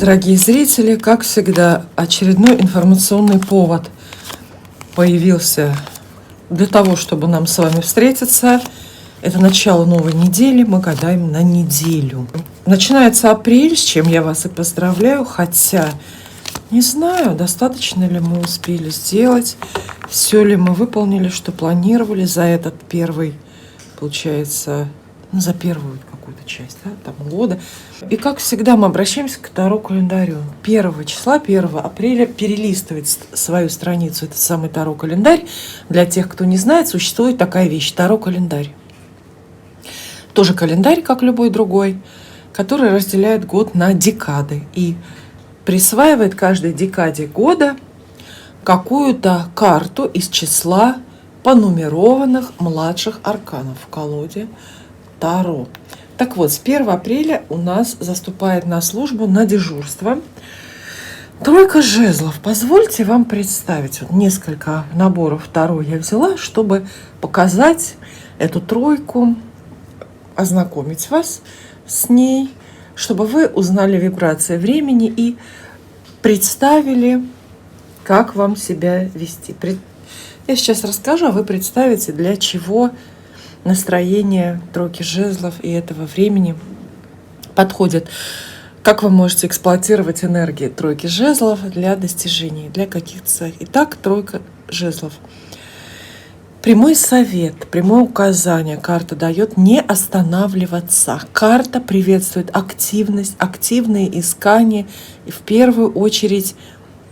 Дорогие зрители, как всегда, очередной информационный повод появился для того, чтобы нам с вами встретиться. Это начало новой недели, мы гадаем на неделю. Начинается апрель, с чем я вас и поздравляю, хотя не знаю, достаточно ли мы успели сделать, все ли мы выполнили, что планировали за этот первый, получается, за первую какую-то часть, да, там, года. И как всегда мы обращаемся к Таро календарю. 1 числа, 1 апреля перелистывать свою страницу, этот самый Таро календарь. Для тех, кто не знает, существует такая вещь, Таро календарь. Тоже календарь, как любой другой, который разделяет год на декады и присваивает каждой декаде года какую-то карту из числа понумерованных младших арканов в колоде Таро. Так вот, с 1 апреля у нас заступает на службу, на дежурство тройка жезлов. Позвольте вам представить, вот несколько наборов Таро я взяла, чтобы показать эту тройку, ознакомить вас с ней, чтобы вы узнали вибрации времени и представили, как вам себя вести. Я сейчас расскажу, а вы представите, для чего настроение тройки жезлов и этого времени подходит. Как вы можете эксплуатировать энергии тройки жезлов для достижений, для каких-то целей. Итак, тройка жезлов. Прямой совет, прямое указание карта дает не останавливаться. Карта приветствует активность, активные искания. И в первую очередь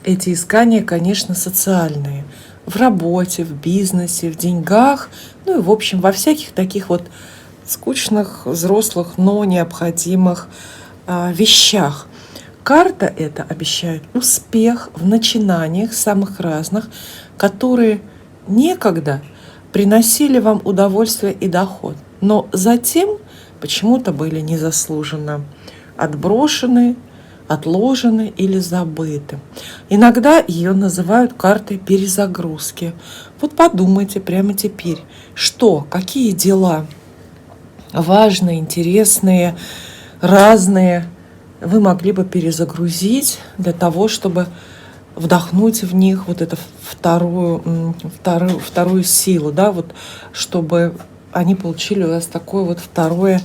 эти искания, конечно, социальные. В работе, в бизнесе, в деньгах, ну и в общем во всяких таких вот скучных, взрослых, но необходимых вещах. Карта эта обещает успех в начинаниях самых разных, которые некогда приносили вам удовольствие и доход, но затем почему-то были незаслуженно отброшены, отложены или забыты. Иногда ее называют картой перезагрузки. Вот подумайте прямо теперь, какие дела важные, интересные, разные вы могли бы перезагрузить для того, чтобы вдохнуть в них вот эту вторую силу, да, вот, чтобы они получили у вас такое вот второе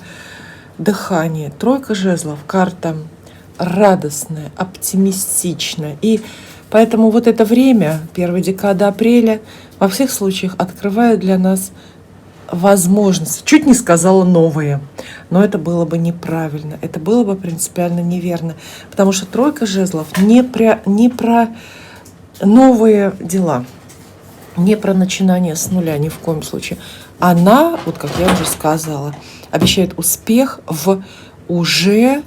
дыхание. Тройка жезлов, карта радостная, оптимистичная. И поэтому вот это время, первая декада апреля, во всех случаях открывает для нас возможности. Чуть не сказала новые, но это было бы неправильно, это было бы принципиально неверно, потому что тройка жезлов не про новые дела, не про начинание с нуля, ни в коем случае. Она, вот как я уже сказала, обещает успех в уже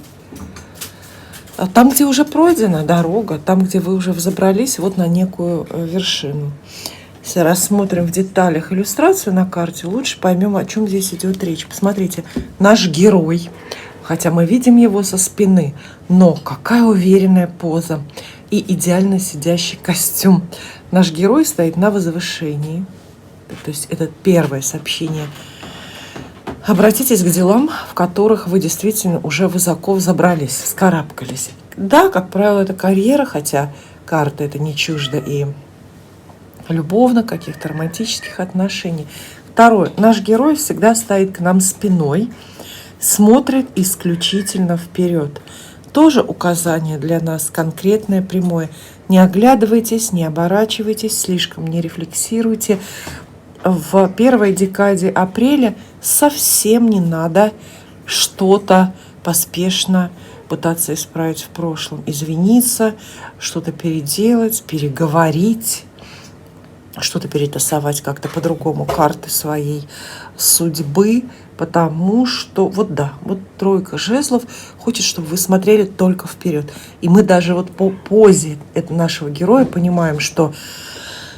там, где уже пройдена дорога, там, где вы уже взобрались вот на некую вершину. Если рассмотрим в деталях иллюстрацию на карте, лучше поймем, о чем здесь идет речь. Посмотрите, наш герой, хотя мы видим его со спины, но какая уверенная поза и идеально сидящий костюм. Наш герой стоит на возвышении, то есть это первое сообщение. Обратитесь к делам, в которых вы действительно уже высоко взобрались, вскарабкались. Да, как правило, это карьера, хотя карта это не чуждо и любовных, каких-то романтических отношений. Второе. Наш герой всегда стоит к нам спиной, смотрит исключительно вперед. Тоже указание для нас конкретное, прямое. Не оглядывайтесь, не оборачивайтесь, слишком не рефлексируйте. В первой декаде апреля совсем не надо что-то поспешно пытаться исправить в прошлом, извиниться, что-то переделать, переговорить, что-то перетасовать как-то по-другому, карты своей судьбы, потому что вот тройка жезлов хочет, чтобы вы смотрели только вперед. И мы даже вот по позе нашего героя понимаем, что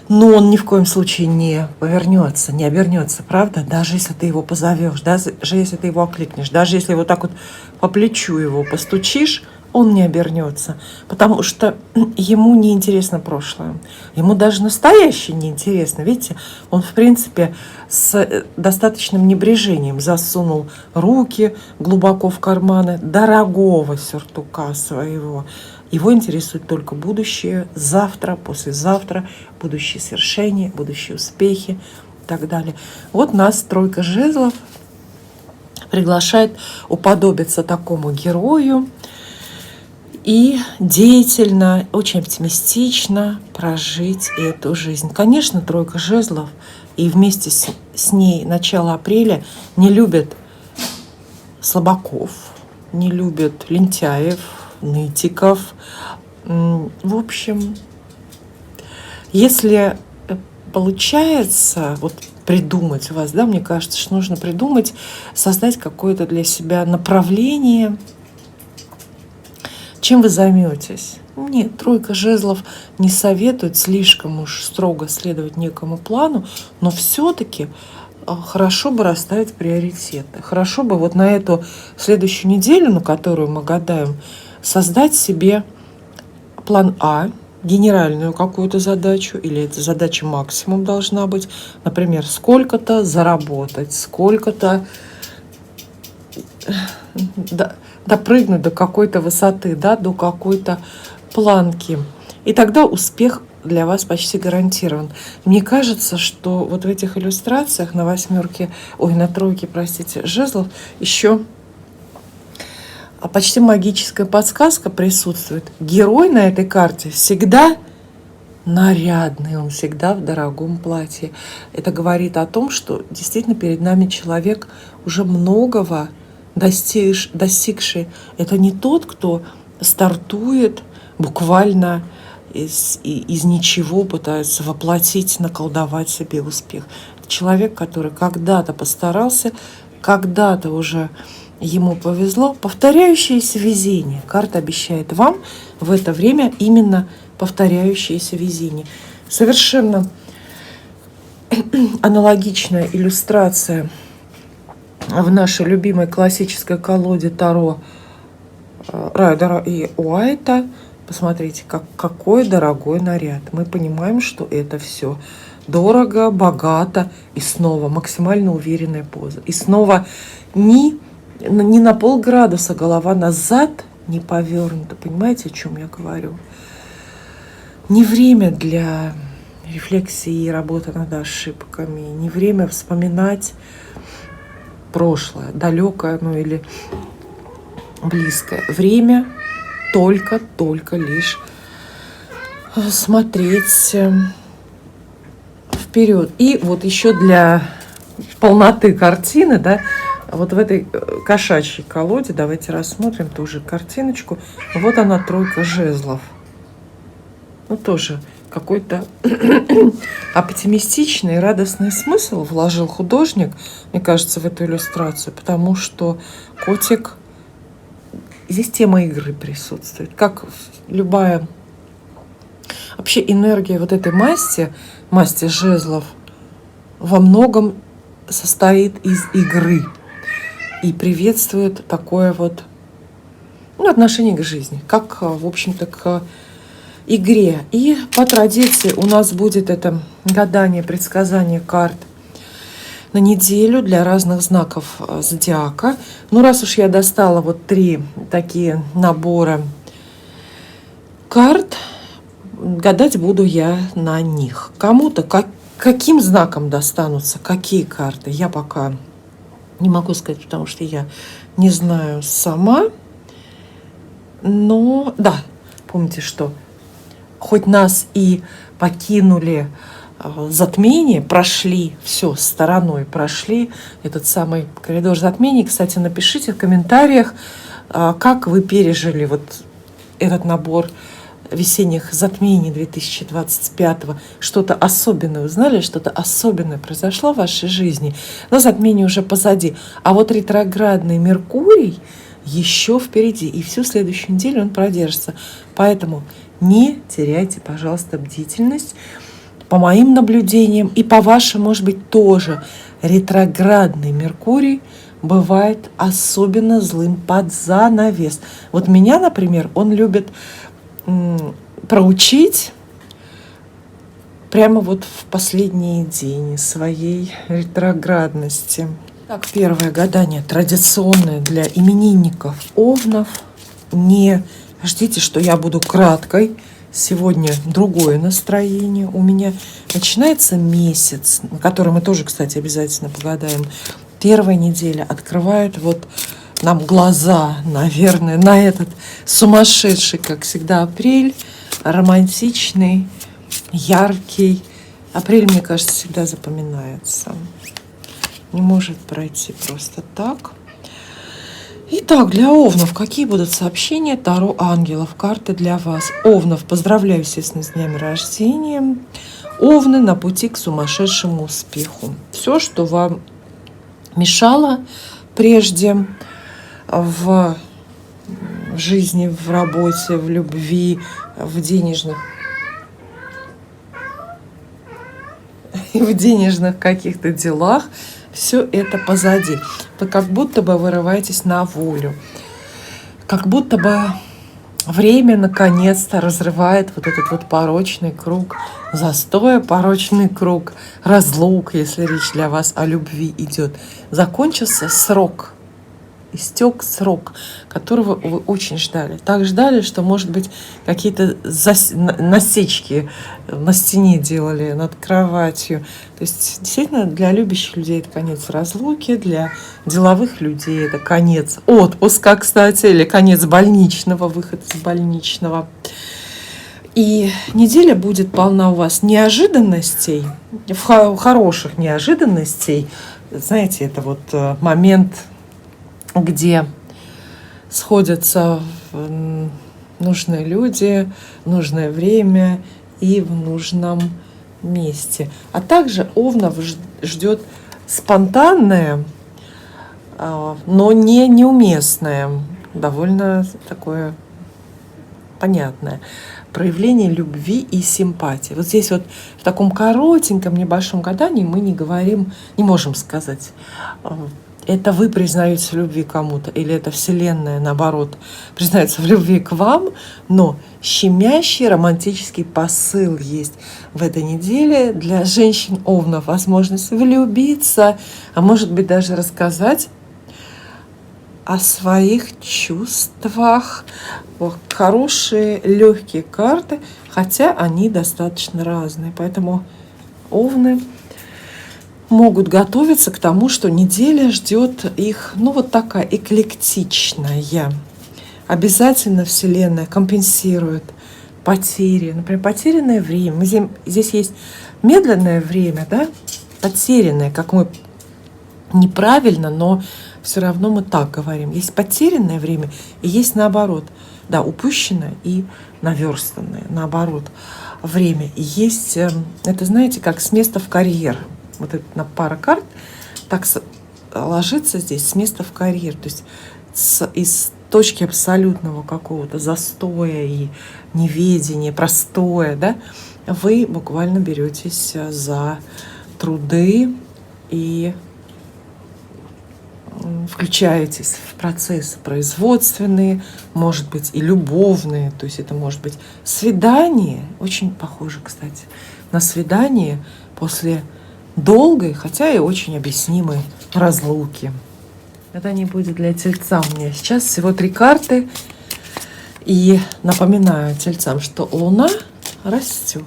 он ни в коем случае не повернется, не обернется, правда? Даже если ты его позовешь, даже если ты его окликнешь, даже если вот так вот по плечу его постучишь, он не обернется, потому что ему не интересно прошлое. Ему даже настоящее не интересно. Видите, он, в принципе, с достаточным небрежением засунул руки глубоко в карманы дорогого сюртука своего. Его интересует только будущее, завтра, послезавтра, будущие свершения, будущие успехи и так далее. Вот нас тройка жезлов приглашает уподобиться такому герою и деятельно, очень оптимистично прожить эту жизнь. Конечно, тройка жезлов и вместе с ней начало апреля не любят слабаков, не любят лентяев, нытиков. В общем, если получается вот придумать у вас, да, мне кажется, что нужно придумать, создать какое-то для себя направление, чем вы займетесь. Нет, тройка жезлов не советует слишком уж строго следовать некому плану, но все-таки хорошо бы расставить приоритеты. Хорошо бы вот на эту следующую неделю, на которую мы гадаем, создать себе план А, генеральную какую-то задачу, или эта задача максимум должна быть, например, сколько-то заработать, сколько-то допрыгнуть до какой-то высоты, да, до какой-то планки. И тогда успех для вас почти гарантирован. Мне кажется, что вот в этих иллюстрациях на на тройке, простите, жезлов еще почти магическая подсказка присутствует. Герой на этой карте всегда нарядный, он всегда в дорогом платье. Это говорит о том, что действительно перед нами человек уже многого достигший. Это не тот, кто стартует буквально из ничего, пытается воплотить, наколдовать себе успех. Это человек, который когда-то постарался, когда-то уже ему повезло. Повторяющееся везение. Карта обещает вам в это время именно повторяющееся везение. Совершенно аналогичная иллюстрация в нашей любимой классической колоде Таро Райдера и Уайта. Посмотрите, какой дорогой наряд. Мы понимаем, что это все дорого, богато и снова максимально уверенная поза. И снова не на полградуса голова назад не повернута. Понимаете, о чем я говорю? Не время для рефлексии и работы над ошибками. Не время вспоминать прошлое, далекое, или близкое. Время только лишь смотреть вперед. И вот еще для полноты картины, да, вот в этой кошачьей колоде, давайте рассмотрим тоже картиночку. Вот она, тройка жезлов. Тоже какой-то оптимистичный и радостный смысл вложил художник, мне кажется, в эту иллюстрацию, потому что котик, здесь тема игры присутствует, как любая вообще энергия вот этой масти жезлов во многом состоит из игры и приветствует такое вот отношение к жизни, как, в общем-то, к игре. И по традиции у нас будет это гадание, предсказание карт на неделю для разных знаков зодиака. Раз уж я достала вот 3 такие набора карт, гадать буду я на них. Кому-то каким знаком достанутся, какие карты, я пока не могу сказать, потому что я не знаю сама. Но да, помните, что хоть нас и покинули затмение, прошли все стороной, прошли этот самый коридор затмений. Кстати, напишите в комментариях, как вы пережили вот этот набор весенних затмений 2025. Что-то особенное узнали, что-то особенное произошло в вашей жизни. Но затмение уже позади. А вот ретроградный Меркурий еще впереди. И всю следующую неделю он продержится. Поэтому не теряйте, пожалуйста, бдительность. По моим наблюдениям и по вашим, может быть, тоже ретроградный Меркурий бывает особенно злым под занавес. Вот меня, например, он любит проучить прямо вот в последние дни своей ретроградности. Так, первое гадание традиционное для именинников Овнов. Не ждите, что я буду краткой. Сегодня другое настроение у меня. Начинается месяц, на который мы тоже, кстати, обязательно погадаем. Первая неделя открывает вот нам глаза, наверное, на этот сумасшедший, как всегда, апрель. Романтичный, яркий. Апрель, мне кажется, всегда запоминается. Не может пройти просто так. Итак, для Овнов какие будут сообщения Таро ангелов? Карты для вас. Овнов, поздравляю, естественно, с днями рождения. Овны на пути к сумасшедшему успеху. Все, что вам мешало прежде в жизни, в работе, в любви, в денежных каких-то делах, все это позади. Вы как будто бы вырываетесь на волю. Как будто бы время наконец-то разрывает вот этот вот порочный круг застоя, порочный круг разлук, если речь для вас о любви идет. Закончился срок. Истек срок, которого вы очень ждали. Так ждали, что, может быть, какие-то насечки на стене делали над кроватью. То есть, действительно, для любящих людей это конец разлуки, для деловых людей это конец отпуска, кстати, или конец больничного, выход из больничного. И неделя будет полна у вас неожиданностей, хороших неожиданностей. Знаете, это вот момент, где сходятся нужные люди, в нужное время и в нужном месте. А также Овнов ждет спонтанное, но не неуместное, довольно такое понятное проявление любви и симпатии. Вот здесь вот в таком коротеньком небольшом гадании мы не говорим, не можем сказать, это вы признаете в любви кому-то, или это Вселенная, наоборот, признается в любви к вам, но щемящий романтический посыл есть в этой неделе для женщин Овнов. Возможность влюбиться, а может быть даже рассказать о своих чувствах. Хорошие, легкие карты, хотя они достаточно разные. Поэтому Овны могут готовиться к тому, что неделя ждет их, вот такая эклектичная. Обязательно Вселенная компенсирует потери. Например, потерянное время. Здесь есть медленное время, да, потерянное, как мы неправильно, но все равно мы так говорим. Есть потерянное время и есть наоборот. Да, упущенное и наверстанное, наоборот, время. И есть, это знаете, как с места в карьер. Вот это на пара карт так ложится здесь с места в карьер. То есть из точки абсолютного какого-то застоя и неведения, простоя, да, вы буквально беретесь за труды и включаетесь в процессы производственные, может быть, и любовные. То есть это может быть свидание, очень похоже, кстати, на свидание после долгой, хотя и очень объяснимой разлуки. Это не будет для Тельца у меня. Сейчас всего 3 карты. И напоминаю Тельцам, что Луна растет.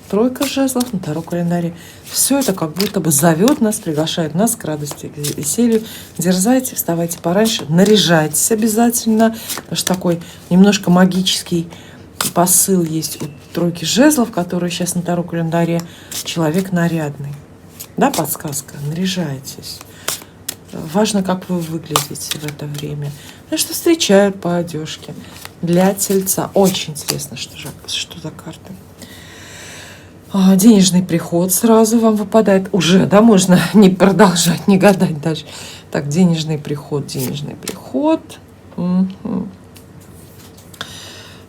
3 жезлов на Таро календаре. Все это как будто бы зовет нас, приглашает нас к радости, к веселью. Дерзайте, вставайте пораньше, наряжайтесь обязательно. Потому что такой немножко магический посыл есть у 3 жезлов, который сейчас на Таро календаре. Человек нарядный. Да, подсказка? Наряжайтесь. Важно, как вы выглядите в это время. Ну, что встречают по одежке. Для Тельца. Очень интересно, что за карты. Денежный приход сразу вам выпадает. Уже, да, можно не продолжать, не гадать дальше. Так, денежный приход, денежный приход. Угу.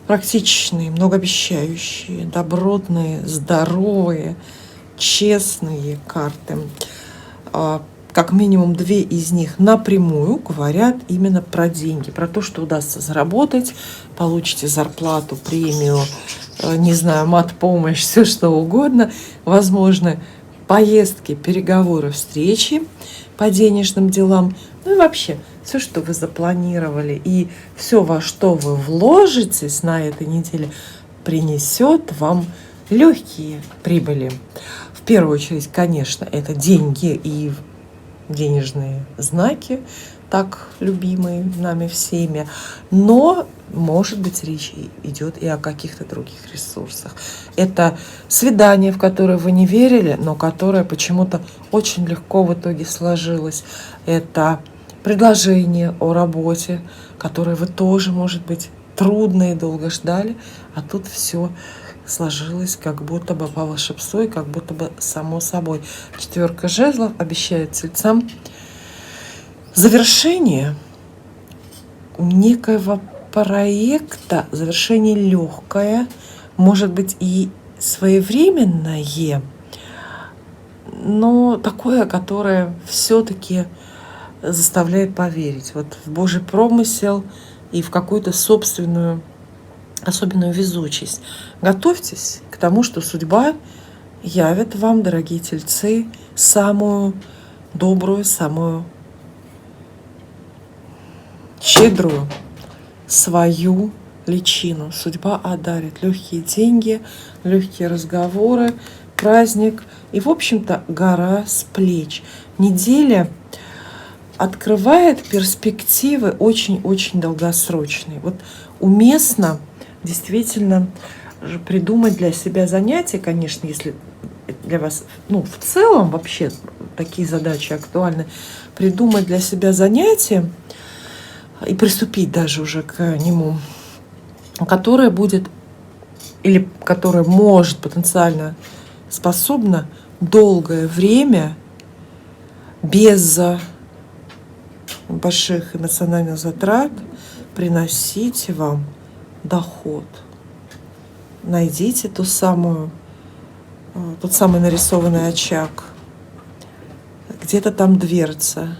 Практичные, многообещающие, добротные, здоровые, честные карты. как минимум 2 из них напрямую говорят именно про деньги, про то, что удастся заработать, получите зарплату, премию, не знаю, мат-помощь, все что угодно. Возможно, поездки, переговоры, встречи по денежным делам. Ну и вообще, все, что вы запланировали, и все, во что вы вложитесь на этой неделе, принесет вам легкие прибыли. В первую очередь, конечно, это деньги и денежные знаки, так любимые нами всеми, но, может быть, речь идет и о каких-то других ресурсах. Это свидание, в которое вы не верили, но которое почему-то очень легко в итоге сложилось. Это предложение о работе, которое вы тоже, может быть, трудно и долго ждали, а тут все сложилось как будто бы по волшебству и как будто бы само собой. 4 жезлов обещает тельцам завершение некоего проекта, завершение легкое, может быть и своевременное, но такое, которое все-таки заставляет поверить вот в Божий промысел и в какую-то собственную особенную везучесть. Готовьтесь к тому, что судьба явит вам, дорогие тельцы, самую добрую, самую щедрую свою личину. Судьба одарит легкие деньги, легкие разговоры, праздник и, в общем-то, гора с плеч. Неделя открывает перспективы очень-очень долгосрочные. Вот уместно действительно придумать для себя занятия, конечно, если для вас, в целом вообще такие задачи актуальны, придумать для себя занятие и приступить даже уже к нему, которое будет или которое может потенциально способно долгое время без больших эмоциональных затрат приносить вам доход. Найдите тот самый нарисованный очаг. Где-то там дверца.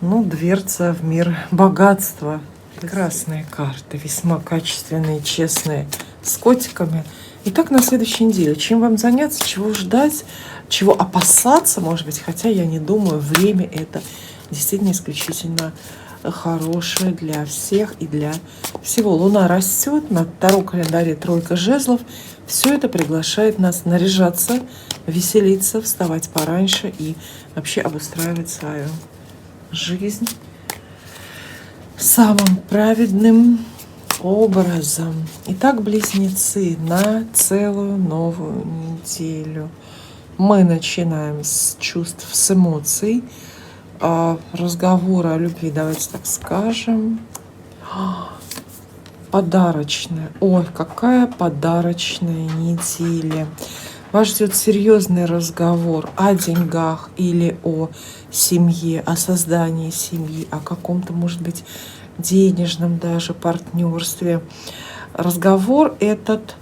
Дверца в мир богатства. Прекрасные карты, весьма качественные, честные, с котиками. Итак, на следующей неделе. Чем вам заняться, чего ждать, чего опасаться, может быть, хотя я не думаю, время это действительно исключительно хорошее для всех и для всего. Луна растет, на втором календаре 3 жезлов. Все это приглашает нас наряжаться, веселиться, вставать пораньше и вообще обустраивать свою жизнь самым праведным образом. Итак, близнецы, на целую новую неделю мы начинаем с чувств, с эмоций, разговора о любви, давайте так скажем. Подарочная. Ой, какая подарочная неделя. Вас ждет серьезный разговор о деньгах или о семье, о создании семьи, о каком-то, может быть, денежном даже партнерстве. Разговор этот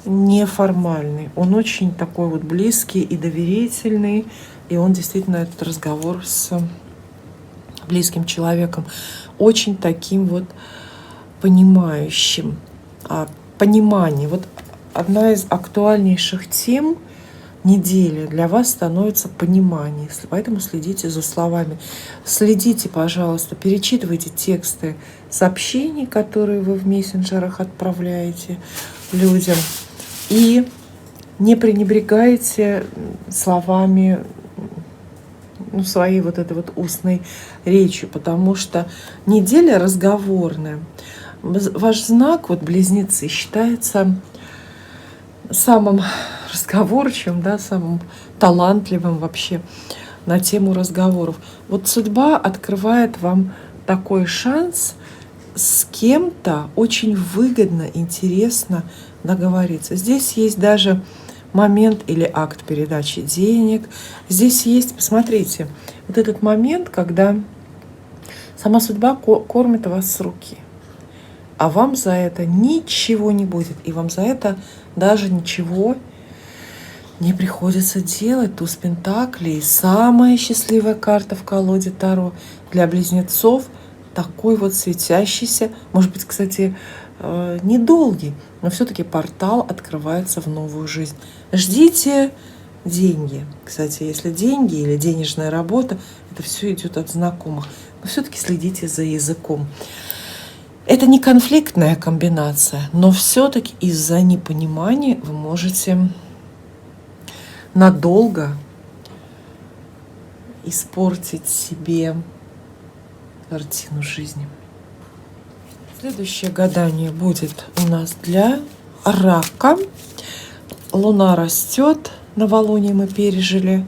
неформальный, он очень такой вот близкий и доверительный, и он действительно, этот разговор с близким человеком, очень таким вот понимающим. Понимание. Вот одна из актуальнейших тем недели для вас становится понимание. Поэтому следите за словами. Следите, пожалуйста, перечитывайте тексты сообщений, которые вы в мессенджерах отправляете людям. И не пренебрегайте словами, своей вот этой вот устной речью, потому что неделя разговорная. Ваш знак, вот близнецы, считается самым разговорчивым, самым талантливым вообще на тему разговоров. Вот судьба открывает вам такой шанс с кем-то очень выгодно, интересно договориться. Здесь есть даже момент или акт передачи денег. Здесь есть, посмотрите, вот этот момент, когда сама судьба кормит вас с руки, а вам за это ничего не будет, и вам за это даже ничего не приходится делать. Туз Пентаклей — самая счастливая карта в колоде Таро для близнецов. Такой вот светящийся, может быть, кстати, недолгий, но все-таки портал открывается в новую жизнь. Ждите деньги. Кстати, если деньги или денежная работа, это все идет от знакомых. Но все-таки следите за языком. Это не конфликтная комбинация, но все-таки из-за непонимания вы можете надолго испортить себе картину жизни. Следующее гадание будет у нас для рака. Луна растет, новолуние мы пережили.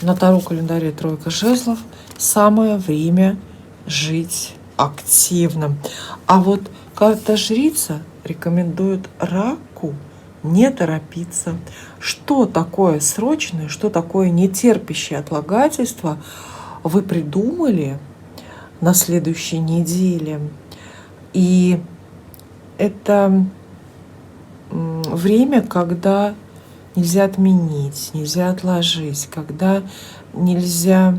На Таро календаре тройка жезлов. Самое время жить активно. А вот карта жрица рекомендует раку не торопиться. Что такое срочное, что такое нетерпящее отлагательства вы придумали на следующей неделе? И это время, когда нельзя отменить, нельзя отложить, когда нельзя,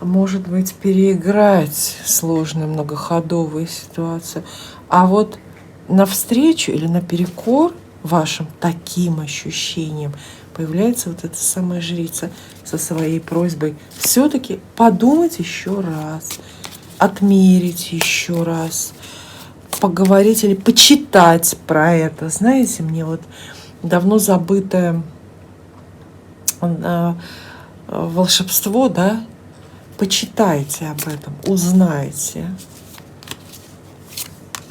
может быть, переиграть сложную многоходовую ситуацию. А вот навстречу или наперекор вашим таким ощущениям появляется вот эта самая жрица со своей просьбой все-таки подумать еще раз, отмерить еще раз, поговорить или почитать про это. Знаете, мне вот давно забытое волшебство, да? Почитайте об этом, узнайте.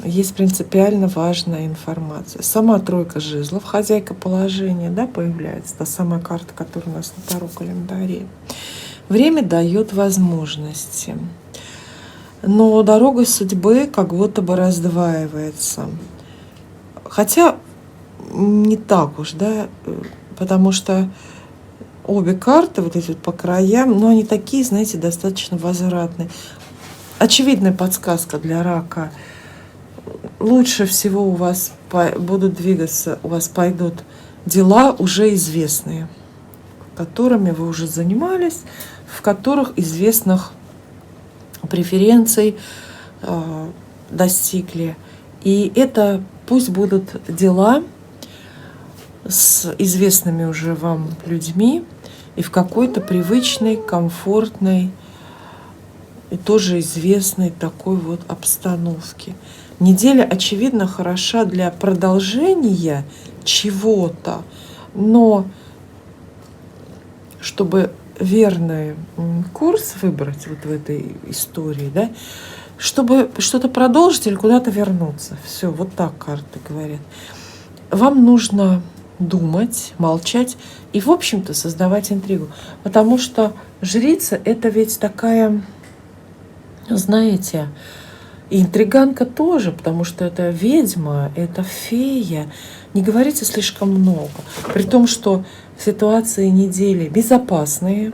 Есть принципиально важная информация. Сама тройка жезлов, хозяйка положения, да, появляется. Та самая карта, которая у нас на Таро календаре. Время дает возможности. Но дорога судьбы как будто бы раздваивается. Хотя не так уж, да, потому что обе карты, вот эти вот по краям, но они такие, знаете, достаточно возвратные. Очевидная подсказка для рака. Лучше всего у вас будут двигаться, у вас пойдут дела уже известные, которыми вы уже занимались, в которых известных преференций достигли. И это пусть будут дела с известными уже вам людьми и в какой-то привычной, комфортной и тоже известной такой вот обстановке. Неделя, очевидно, хороша для продолжения чего-то, но чтобы верный курс выбрать вот в этой истории, да, чтобы что-то продолжить или куда-то вернуться. Все, вот так карты говорят. Вам нужно думать, молчать и, в общем-то, создавать интригу. Потому что жрица — это ведь такая, знаете, и интриганка тоже, потому что это ведьма, это фея. Не говорите слишком много. При том, что ситуации недели безопасные,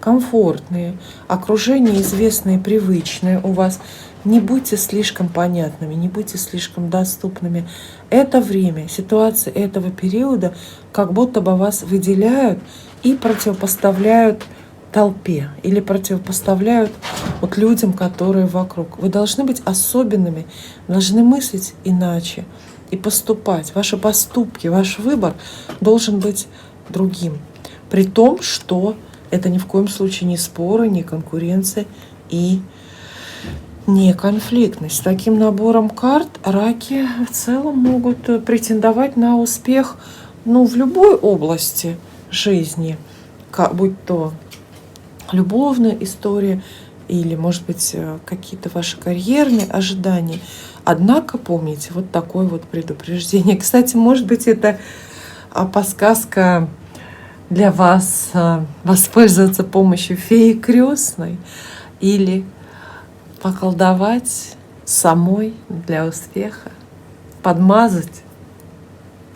комфортные, окружение известное, привычное у вас. Не будьте слишком понятными, не будьте слишком доступными. Это время, ситуации этого периода как будто бы вас выделяют и противопоставляют толпе или противопоставляют вот людям, которые вокруг. Вы должны быть особенными, должны мыслить иначе и поступать. Ваши поступки, ваш выбор должен быть другим. При том, что это ни в коем случае не споры, не конкуренция и не конфликтность. С таким набором карт раки в целом могут претендовать на успех, в любой области жизни, будь то любовная история или, может быть, какие-то ваши карьерные ожидания. Однако помните, вот такое вот предупреждение. Кстати, может быть, это подсказка для вас воспользоваться помощью феи крестной или поколдовать самой для успеха, подмазать.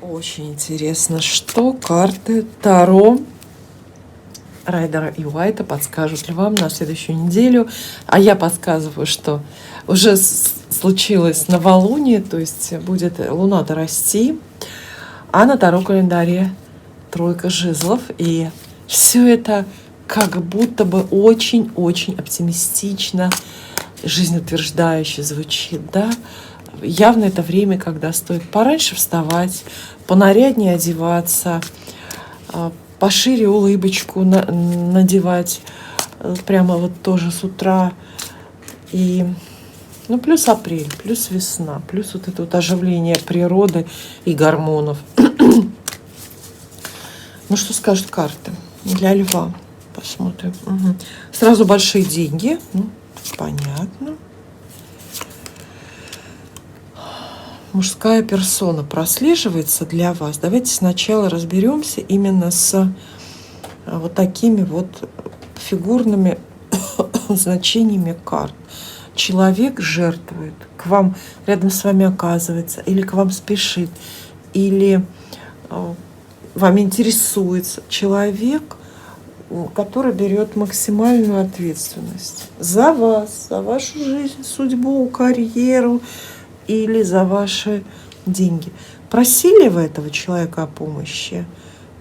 Очень интересно, что карты Таро Райдера и Уайта подскажут ли вам на следующую неделю. А я подсказываю, что уже случилось новолуние, то есть будет Луна-то расти. А на Таро календаре тройка жезлов. И все это как будто бы очень-очень оптимистично, жизнеутверждающе звучит, да? Явно это время, когда стоит пораньше вставать, понаряднее одеваться, пошире улыбочку надевать, прямо вот тоже с утра. И, ну, плюс апрель, плюс весна, плюс вот это вот оживление природы и гормонов. Ну, что скажут карты для льва? Посмотрим. Угу. Сразу большие деньги. Ну, понятно. Мужская персона прослеживается для вас. Давайте сначала разберемся именно с вот такими вот фигурными значениями карт. Человек жертвует, к вам рядом с вами оказывается, или к вам спешит, или вам интересуется. Человек, который берет максимальную ответственность за вас, за вашу жизнь, судьбу, карьеру или за ваши деньги. Просили вы этого человека о помощи?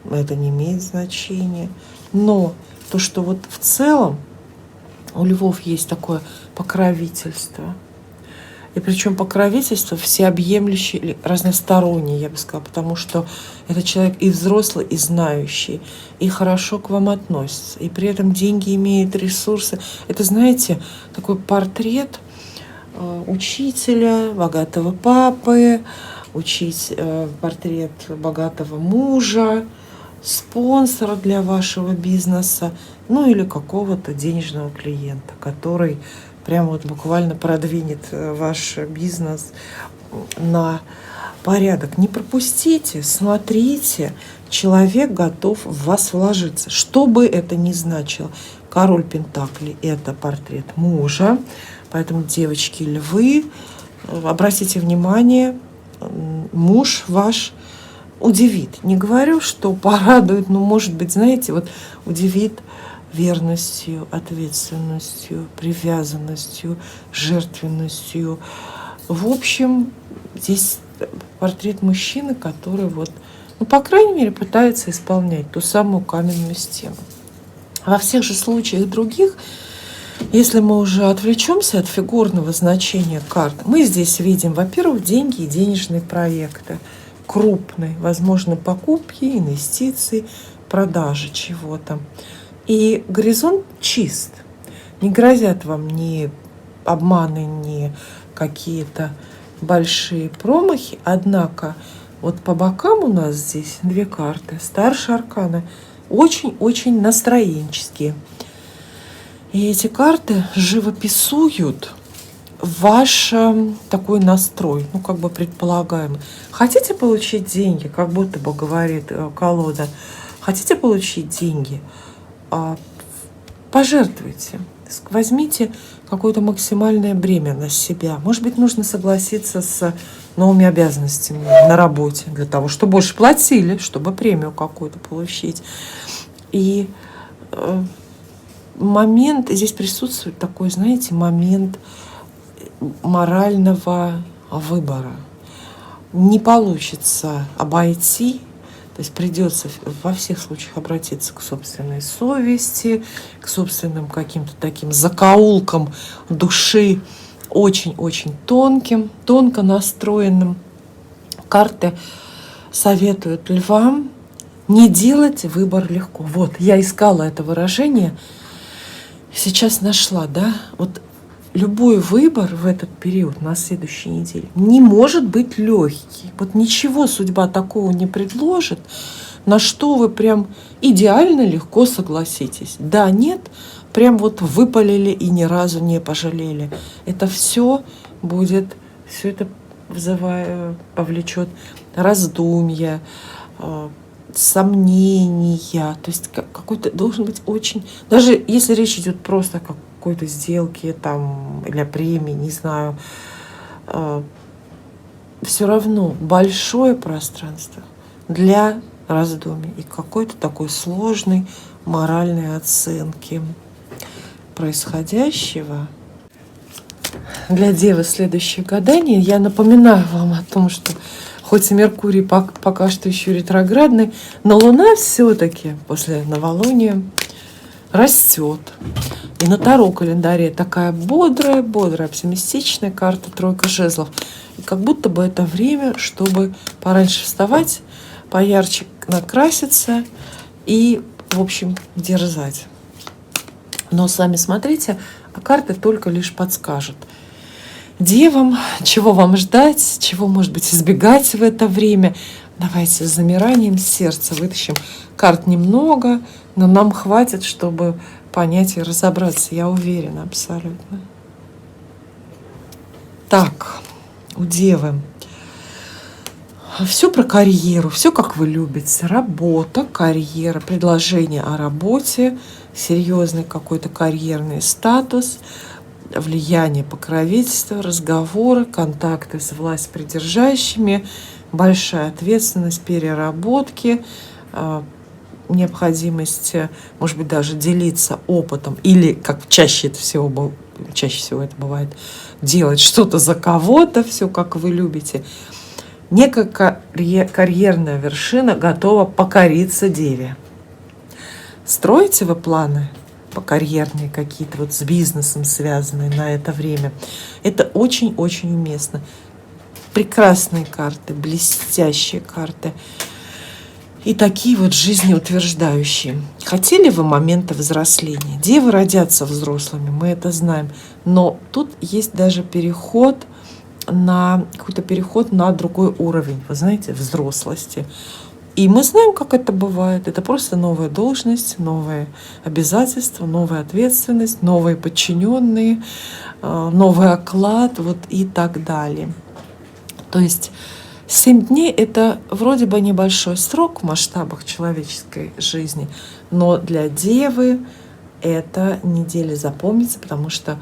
Это не имеет значения. Но то, что вот в целом у львов есть такое покровительство. И причем покровительство всеобъемлющее, разностороннее, я бы сказала, потому что это человек и взрослый, и знающий, и хорошо к вам относится, и при этом деньги имеет, ресурсы. Это, знаете, такой портрет учителя, богатого папы, портрет богатого мужа, спонсора для вашего бизнеса, ну или какого-то денежного клиента, который прямо вот буквально продвинет ваш бизнес на порядок. Не пропустите, смотрите, человек готов в вас вложиться, что бы это ни значило. Король Пентаклей – это портрет мужа, поэтому, девочки, львы, обратите внимание, муж ваш удивит. Не говорю, что порадует, но, может быть, знаете, вот удивит верностью, ответственностью, привязанностью, жертвенностью. В общем, здесь портрет мужчины, который вот, ну, по крайней мере, пытается исполнять ту самую каменную стену. Во всех же случаях других, если мы уже отвлечемся от фигурного значения карт, мы здесь видим, во-первых, деньги и денежные проекты. Крупные, возможно, покупки, инвестиции, продажи чего-то. И горизонт чист. Не грозят вам ни обманы, ни какие-то большие промахи. Однако вот по бокам у нас здесь две карты. Старшие арканы. Очень-очень настроенческие. И эти карты живописуют ваш такой настрой, ну, как бы предполагаемый. Хотите получить деньги, как будто бы говорит колода, хотите получить деньги, пожертвуйте, возьмите какое-то максимальное бремя на себя. Может быть, нужно согласиться с новыми обязанностями на работе для того, чтобы больше платили, чтобы премию какую-то получить. И момент, здесь присутствует такой, знаете, момент морального выбора. Не получится обойти, то есть придется во всех случаях обратиться к собственной совести, к собственным каким-то таким закоулкам души, очень-очень тонким, тонко настроенным. Карты советуют львам не делать выбор легко. Вот, я искала это выражение, сейчас нашла, да, вот любой выбор в этот период, на следующей неделе, не может быть легкий. Вот ничего судьба такого не предложит, на что вы прям идеально легко согласитесь. Да, нет, прям вот выпалили и ни разу не пожалели. Это все будет, все это повлечет раздумья, сомнения. То есть какой-то должен быть очень... Даже если речь идет просто о какой-то сделке там, или о премии, не знаю, все равно большое пространство для раздумий и какой-то такой сложной моральной оценки происходящего. Для Девы следующее гадание. Я напоминаю вам о том, что хоть и Меркурий пока что еще ретроградный, но Луна все-таки после новолуния растет. И на Таро календаре такая бодрая, оптимистичная карта тройка жезлов. И как будто бы это время, чтобы пораньше вставать, поярче накраситься и, в общем, дерзать. Но сами смотрите, а карты только лишь подскажут. Девам, чего вам ждать, чего, может быть, избегать в это время. Давайте с замиранием сердца вытащим. Карт немного, но нам хватит, чтобы понять и разобраться. Я уверена абсолютно. Так, у Девы. Все про карьеру, все как вы любите. Работа, карьера, предложение о работе, серьезный какой-то карьерный статус, влияние, покровительство, разговоры, контакты с властьпридержащими, большая ответственность, переработки, необходимость, может быть, даже делиться опытом или, как чаще всего это бывает, делать что-то за кого-то, все как вы любите. Некая карьерная вершина готова покориться Деве. Строите вы планы карьерные какие-то, вот с бизнесом связанные на это время? Это очень-очень уместно. Прекрасные карты, блестящие карты. И такие вот жизнеутверждающие. Хотели вы момента взросления? Девы родятся взрослыми, мы это знаем. Но тут есть даже какой-то переход на другой уровень, вы знаете, взрослости. И мы знаем, как это бывает. Это просто новая должность, новые обязательства, новая ответственность, новые подчиненные, новый оклад, вот и так далее. То есть 7 дней – это вроде бы небольшой срок в масштабах человеческой жизни, но для Девы это неделя запомнится, потому что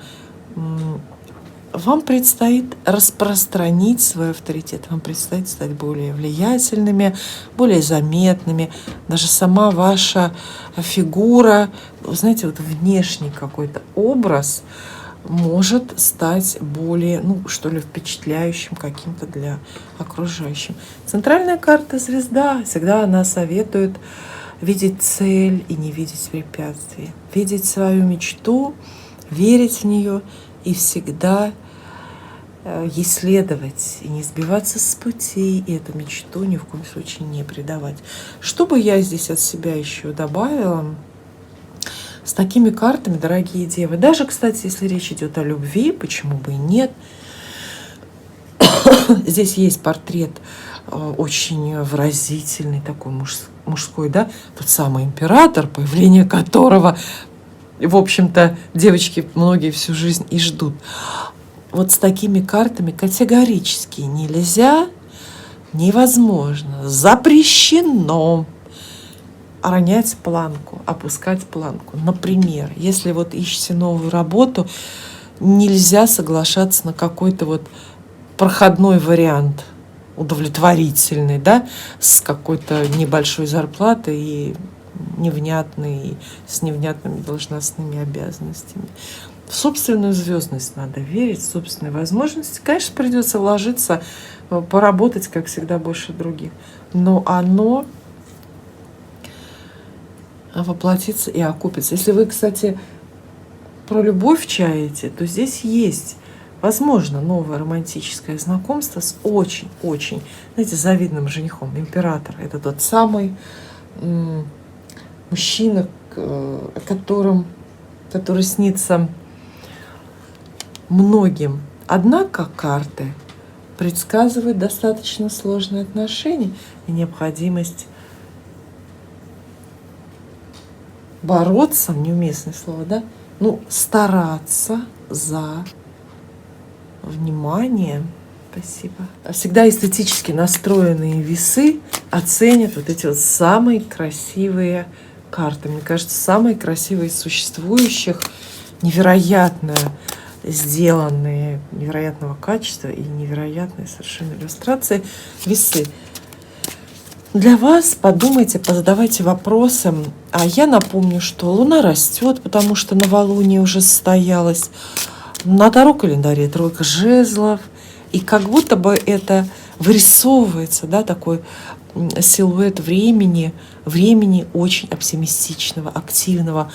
вам предстоит распространить свой авторитет, вам предстоит стать более влиятельными, более заметными. Даже сама ваша фигура, вы знаете, вот внешний какой-то образ может стать более, впечатляющим каким-то для окружающих. Центральная карта звезда, всегда она советует видеть цель и не видеть препятствий, видеть свою мечту, верить в нее и всегда ей следовать, и не сбиваться с пути, и эту мечту ни в коем случае не предавать. Что бы я здесь от себя еще добавила? С такими картами, дорогие девы, даже, кстати, если речь идет о любви, почему бы и нет, здесь есть портрет очень выразительный, такой мужской, да, тот самый император, появление которого, в общем-то, девочки многие всю жизнь и ждут. Вот с такими картами категорически нельзя, невозможно, запрещено ронять планку, опускать планку. Например, если вот ищете новую работу, нельзя соглашаться на какой-то вот проходной вариант, удовлетворительный, да, с какой-то небольшой зарплатой и невнятной, с невнятными должностными обязанностями. В собственную звездность надо верить, в собственные возможности. Конечно, придется вложиться, поработать, как всегда, больше других. Но оно воплотится и окупится. Если вы, кстати, про любовь чаете, то здесь есть, возможно, новое романтическое знакомство с очень-очень, знаете, завидным женихом. Император – это тот самый мужчина, который снится многим. Однако карты предсказывают достаточно сложные отношения и необходимость бороться, неуместное слово, да? Стараться за внимание. Спасибо. Всегда эстетически настроенные весы оценят вот эти вот самые красивые карты. Мне кажется, самые красивые из существующих, невероятно сделанные, невероятного качества и невероятные совершенно иллюстрации весы. Для вас подумайте, позадавайте вопросы. А я напомню, что Луна растет, потому что новолуние уже состоялось. На Таро календаре тройка жезлов. И как будто бы это вырисовывается, да, такой силуэт времени очень оптимистичного, активного.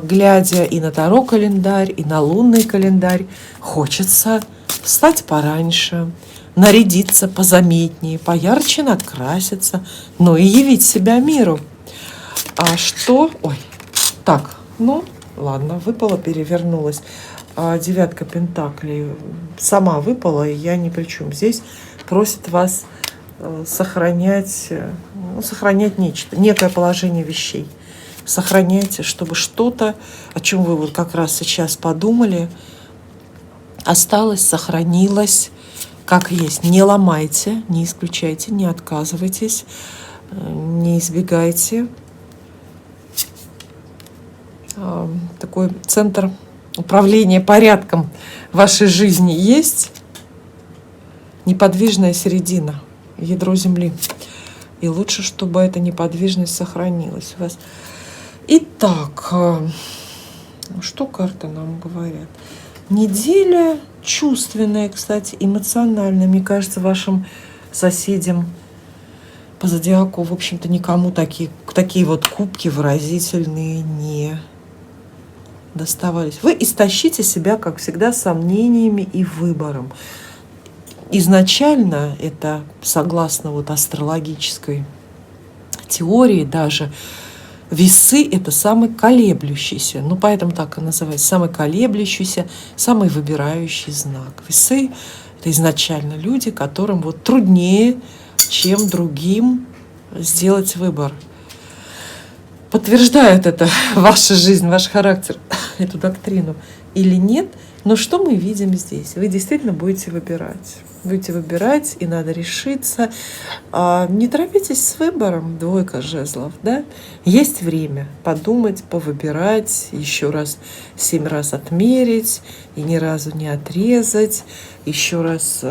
Глядя и на Таро-календарь, и на лунный календарь, хочется встать пораньше, нарядиться позаметнее, поярче накраситься, но и явить себя миру. А что? Ой, так, ну, ладно, выпала, перевернулась. Девятка пентаклей сама выпала, и я ни при чем. Здесь просит вас сохранять нечто, некое положение вещей. Сохраняйте, чтобы что-то, о чем вы вот как раз сейчас подумали, осталось, сохранилось, как есть. Не ломайте, не исключайте, не отказывайтесь, не избегайте. Такой центр управления порядком в вашей жизни есть. Неподвижная середина, ядро Земли. И лучше, чтобы эта неподвижность сохранилась у вас. Итак, что карты нам говорят? Неделя чувственная, кстати, эмоциональная. Мне кажется, вашим соседям по зодиаку, в общем-то, никому такие вот кубки выразительные не доставались. Вы истощите себя, как всегда, сомнениями и выбором. Изначально это, согласно вот астрологической теории даже, весы — это самый колеблющийся, ну поэтому так и называется, самый колеблющийся, самый выбирающий знак. Весы — это изначально люди, которым вот труднее, чем другим, сделать выбор. Подтверждает это ваша жизнь, ваш характер, эту доктрину или нет? Но что мы видим здесь? Вы действительно будете выбирать. Будете выбирать, и надо решиться. Не торопитесь с выбором, двойка жезлов, да? Есть время подумать, повыбирать, еще раз 7 раз отмерить, и ни разу не отрезать, еще раз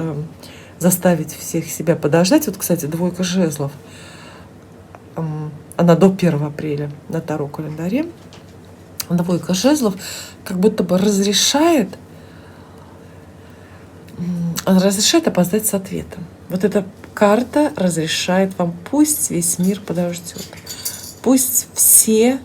заставить всех себя подождать. Вот, кстати, двойка жезлов, она до 1 апреля на Таро-календаре. Двойка жезлов как будто бы разрешает опоздать с ответом. Вот эта карта разрешает вам, пусть весь мир подождет. Пусть все,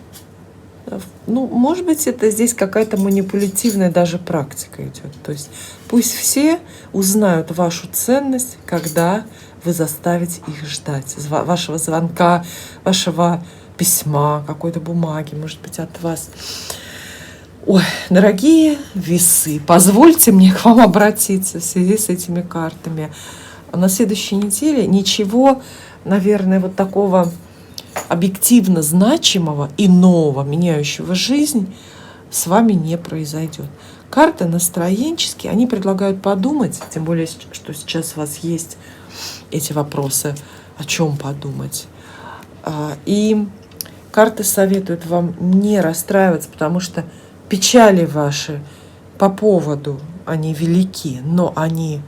ну, может быть, это здесь какая-то манипулятивная даже практика идет. То есть пусть все узнают вашу ценность, когда вы заставите их ждать. Вашего звонка, вашего письма, какой-то бумаги, может быть, от вас. Ой, дорогие весы, позвольте мне к вам обратиться в связи с этими картами. На следующей неделе ничего, наверное, вот такого объективно значимого и нового, меняющего жизнь, с вами не произойдет. Карты настроенческие, они предлагают подумать, тем более, что сейчас у вас есть эти вопросы, о чем подумать. И карты советуют вам не расстраиваться, потому что печали ваши по поводу, они велики, но они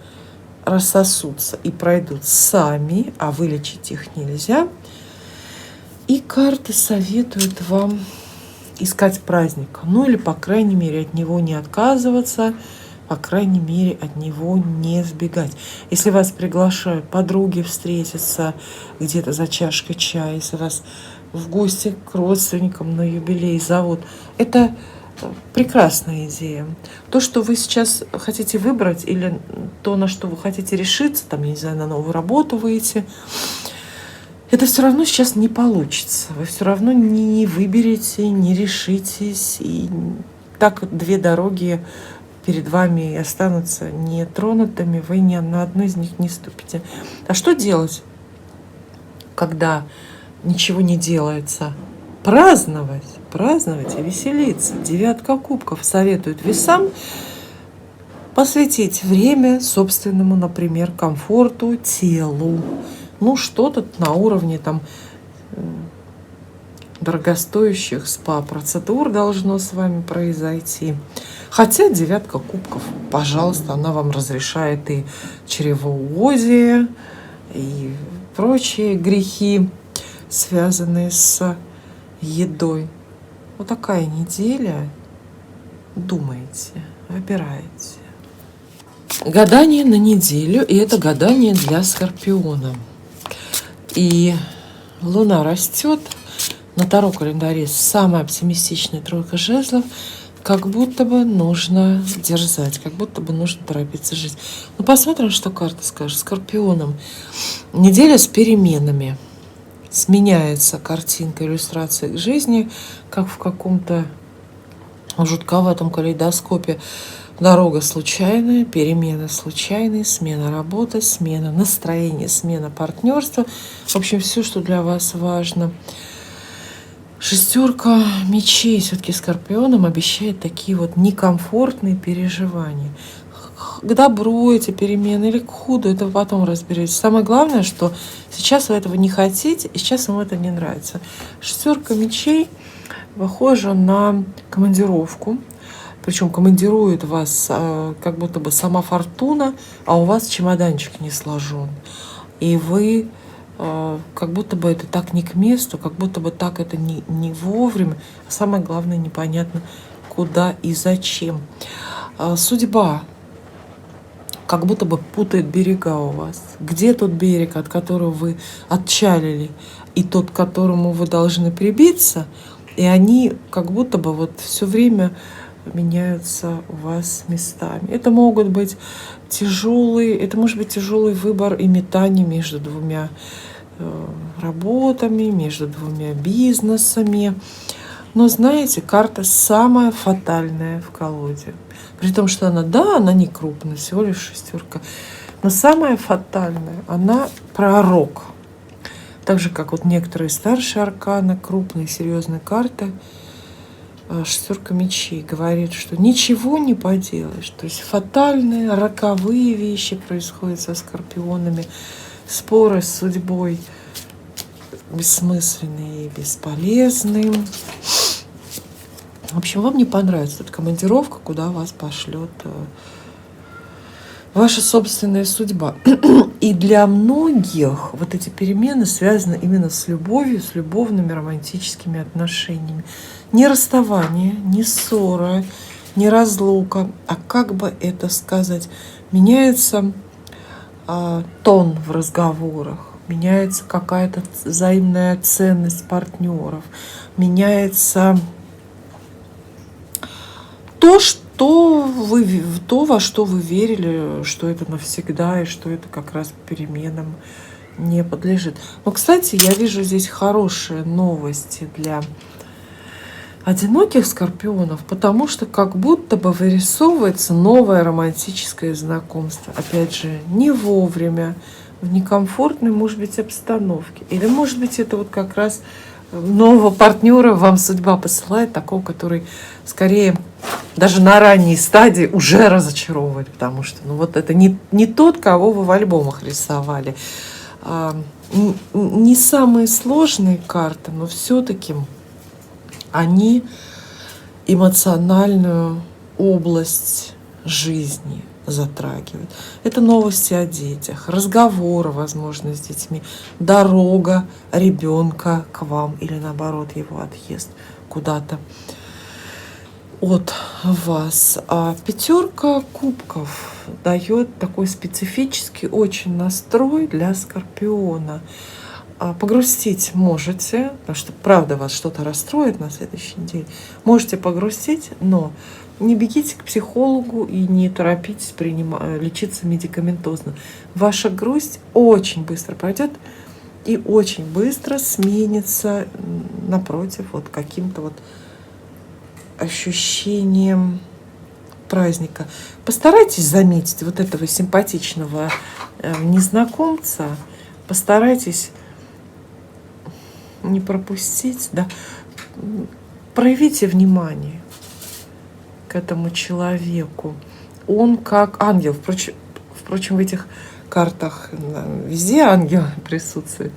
рассосутся и пройдут сами, а вылечить их нельзя. И карты советуют вам искать праздник, ну или, по крайней мере, от него не отказываться, по крайней мере, от него не сбегать. Если вас приглашают подруги встретиться где-то за чашкой чая, если вас в гости к родственникам на юбилей зовут, это прекрасная идея. То, что вы сейчас хотите выбрать, или то, на что вы хотите решиться, там, я не знаю, на новую работу выйти, это все равно сейчас не получится. Вы все равно не выберете, не решитесь. И так 2 дороги перед вами останутся нетронутыми, вы ни на одну из них не ступите. А что делать, когда ничего не делается? Праздновать и веселиться. 9 кубков советует весам посвятить время собственному, например, комфорту, телу. Ну, что-то на уровне там дорогостоящих спа-процедур должно с вами произойти. Хотя 9 кубков, пожалуйста, она вам разрешает и чревоугодие, и прочие грехи, связанные с едой. Вот такая неделя. Думайте, выбирайте. Гадание на неделю, и это гадание для Скорпиона. И Луна растет. На Таро календаре самая оптимистичная тройка жезлов. Как будто бы нужно дерзать, как будто бы нужно торопиться жить. Ну, посмотрим, что карта скажет. Скорпионам неделя с переменами. Сменяется картинка, иллюстрация к жизни, как в каком-то жутковатом калейдоскопе. Дорога случайная, перемены случайные, смена работы, смена настроения, смена партнерства. В общем, все, что для вас важно. Шестерка мечей все-таки Скорпионам обещает такие вот некомфортные переживания. К добру эти перемены или к худу, это вы потом разберетесь. Самое главное, что сейчас вы этого не хотите, и сейчас вам это не нравится. Шестерка мечей похожа на командировку. Причем командирует вас как будто бы сама фортуна, а у вас чемоданчик не сложен. И вы как будто бы это так не к месту, как будто бы так это не вовремя. А самое главное, непонятно, куда и зачем. Судьба как будто бы путает берега у вас. Где тот берег, от которого вы отчалили, и тот, к которому вы должны прибиться, и они как будто бы вот все время меняются у вас местами. Это могут быть это может быть тяжелый выбор и метание между двумя работами, между двумя бизнесами. Но знаете, карта самая фатальная в колоде. При том, что она не крупная, всего лишь шестерка. Но самая фатальная, она пророк. Так же, как вот некоторые старшие арканы, крупные, серьезные карты, шестерка мечей говорит, что ничего не поделаешь. То есть фатальные, роковые вещи происходят со скорпионами, споры с судьбой бессмысленные и бесполезные. В общем, вам не понравится эта командировка, куда вас пошлет ваша собственная судьба. И для многих вот эти перемены связаны именно с любовью, с любовными романтическими отношениями. Не расставание, не ссора, не разлука, а как бы это сказать, меняется тон в разговорах, меняется какая-то взаимная ценность партнеров, меняется то, во что вы верили, что это навсегда и что это как раз переменам не подлежит. Но, кстати, я вижу здесь хорошие новости для одиноких скорпионов, потому что как будто бы вырисовывается новое романтическое знакомство. Опять же, не вовремя, в некомфортной, может быть, обстановке. Или, может быть, это вот как раз нового партнера вам судьба посылает, такого, который скорее даже на ранней стадии уже разочаровывает, потому что вот это не тот, кого вы в альбомах рисовали. Не самые сложные карты, но все-таки они эмоциональную область жизни затрагивают. Это новости о детях, разговоры, возможно, с детьми, дорога ребенка к вам или наоборот его отъезд куда-то от вас. А пятерка кубков дает такой специфический очень настрой для скорпиона. Погрустить можете, потому что правда вас что-то расстроит на следующей неделе. Можете погрустить, но не бегите к психологу и не торопитесь лечиться медикаментозно. Ваша грусть очень быстро пройдет и очень быстро сменится напротив вот каким-то вот ощущением праздника. Постарайтесь заметить вот этого симпатичного незнакомца, постарайтесь не пропустить, да, проявите внимание к этому человеку. Он как ангел. Впрочем, в этих картах везде ангел присутствует.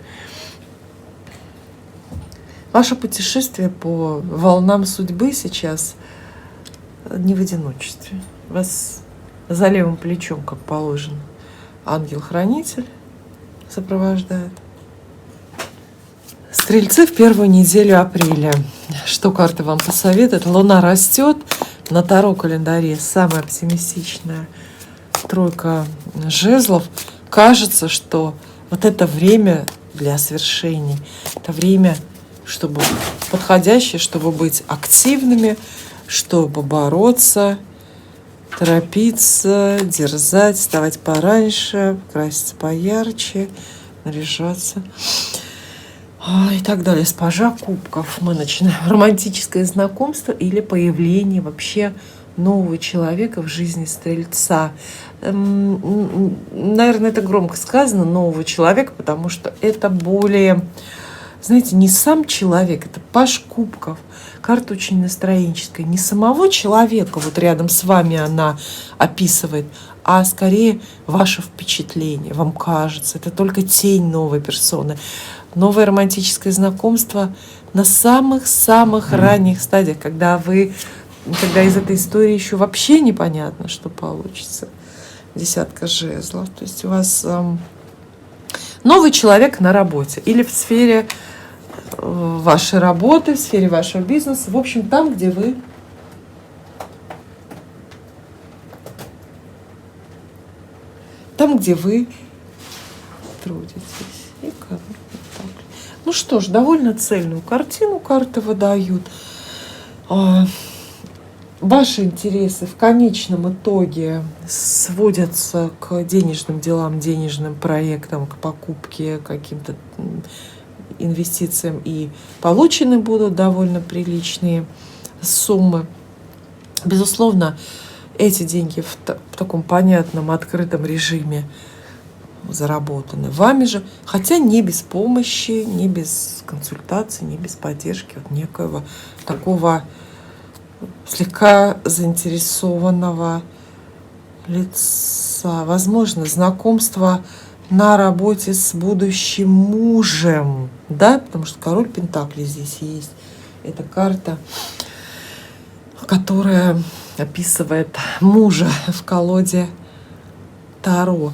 Ваше путешествие по волнам судьбы сейчас не в одиночестве. Вас за левым плечом, как положено, ангел-хранитель сопровождает. Стрельцы в первую неделю апреля. Что карта вам посоветует? Луна растет. На Таро календаре самая оптимистичная тройка жезлов, кажется, что вот это время для свершений, это время, чтобы подходящее, чтобы быть активными, чтобы бороться, торопиться, дерзать, вставать пораньше, краситься поярче, наряжаться и так далее. С пажа кубков мы начинаем романтическое знакомство или появление вообще нового человека в жизни стрельца. Наверное, это громко сказано, нового человека, потому что это более, знаете, не сам человек, это паж кубков. Карта очень настроенческая. Не самого человека, вот рядом с вами она описывает, а скорее ваше впечатление. Вам кажется, это только тень новой персоны. Новое романтическое знакомство на самых-самых ранних стадиях, когда из этой истории еще вообще непонятно, что получится. Десятка жезлов. То есть у вас новый человек на работе или в сфере вашей работы, в сфере вашего бизнеса, в общем, там, где вы трудитесь. И король пентаклей. Ну что ж, довольно цельную картину карты выдают. Ваши интересы в конечном итоге сводятся к денежным делам, денежным проектам, к покупке, каким-то инвестициям, и получены будут довольно приличные суммы. Безусловно, эти деньги в таком понятном, открытом режиме заработаны вами же, хотя не без помощи, не без консультации, не без поддержки вот некоего такого слегка заинтересованного лица. Возможно, знакомство на работе с будущим мужем, да, потому что король пентаклей здесь есть. Это карта, которая описывает мужа в колоде Таро.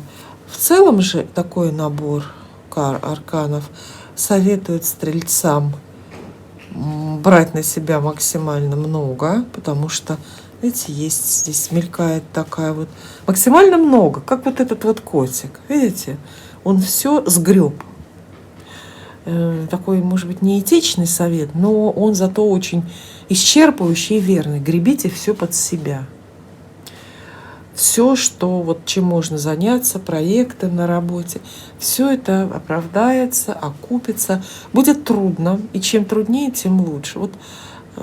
В целом же такой набор арканов советует стрельцам брать на себя максимально много, потому что, видите, есть здесь мелькает такая вот максимально много, как вот этот вот котик, видите, он все сгреб. Такой, может быть, неэтичный совет, но он зато очень исчерпывающий и верный. Гребите все под себя. Все, что вот чем можно заняться, проекты на работе, все это оправдается, окупится. Будет трудно, и чем труднее, тем лучше. Вот